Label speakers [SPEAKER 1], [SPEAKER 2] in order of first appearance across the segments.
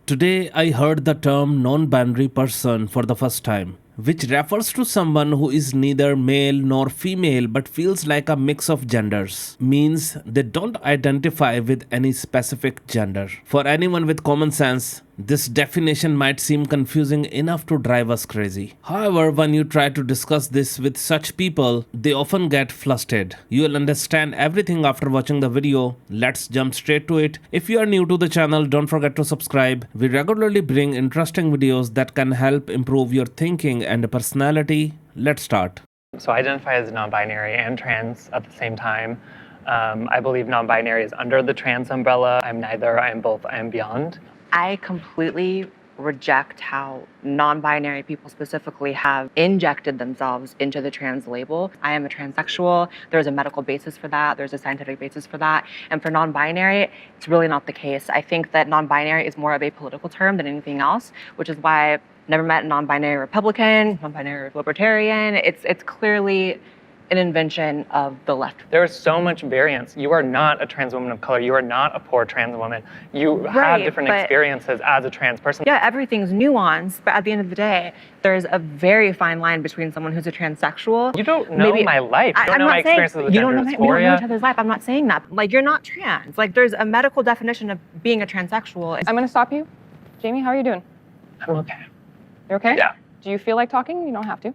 [SPEAKER 1] Today I heard the term non-binary person for the first time, which refers to someone who is neither male nor female but feels like a mix of genders. Means they don't identify with any specific gender. For anyone with common sense, this definition might seem confusing enough to drive us crazy. However, when you try to discuss this with such people, they often get flustered. You'll understand everything after watching the video. Let's jump straight to it. If you are new to the channel, don't forget to subscribe. We regularly bring interesting videos that can help improve your thinking and personality. Let's start.
[SPEAKER 2] So I identify as non-binary and trans at the same time. I believe non-binary is under the trans umbrella. I'm neither, I am both, I am beyond.
[SPEAKER 3] I completely reject how non-binary people specifically have injected themselves into the trans label. I am a transsexual. There's a medical basis for that. There's a scientific basis for that. And for non-binary, it's really not the case. I think that non-binary is more of a political term than anything else, which is why I've never met a non-binary Republican, non-binary libertarian. It's clearly an invention of the left.
[SPEAKER 2] There is so much variance. You are not a trans woman of color. You are not a poor trans woman. You have different experiences as a trans person.
[SPEAKER 3] Yeah, everything's nuanced, but at the end of the day, there's a very fine line between someone who's a transsexual.
[SPEAKER 2] You don't know my life. You don't know my experiences with
[SPEAKER 3] you
[SPEAKER 2] gender
[SPEAKER 3] don't know, we don't know
[SPEAKER 2] dysphoria.
[SPEAKER 3] each other's life. I'm not saying that. Like, you're not trans. Like, there's a medical definition of being a transsexual.
[SPEAKER 4] I'm going to stop you. Jamie, how are you doing?
[SPEAKER 2] I'm okay.
[SPEAKER 4] You're okay?
[SPEAKER 2] Yeah.
[SPEAKER 4] Do you feel like talking? You don't have to.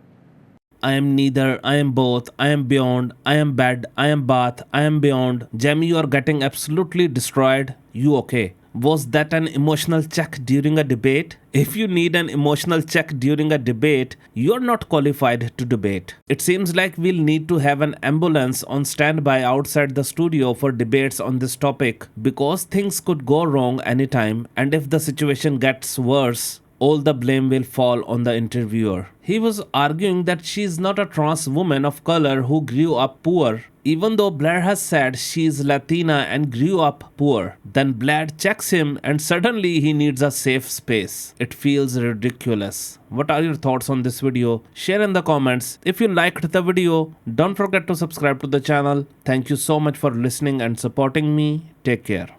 [SPEAKER 1] I am neither, I am both, I am beyond, I am bad, I am bath, I am beyond. Jamie, you are getting absolutely destroyed. You okay? Was that an emotional check during a debate? If you need an emotional check during a debate, you're not qualified to debate. It seems like we'll need to have an ambulance on standby outside the studio for debates on this topic because things could go wrong anytime, and if the situation gets worse, all the blame will fall on the interviewer. He was arguing that she is not a trans woman of color who grew up poor, even though Blaire has said she is Latina and grew up poor. Then Blaire checks him and suddenly he needs a safe space. It feels ridiculous. What are your thoughts on this video? Share in the comments. If you liked the video, don't forget to subscribe to the channel. Thank you so much for listening and supporting me. Take care.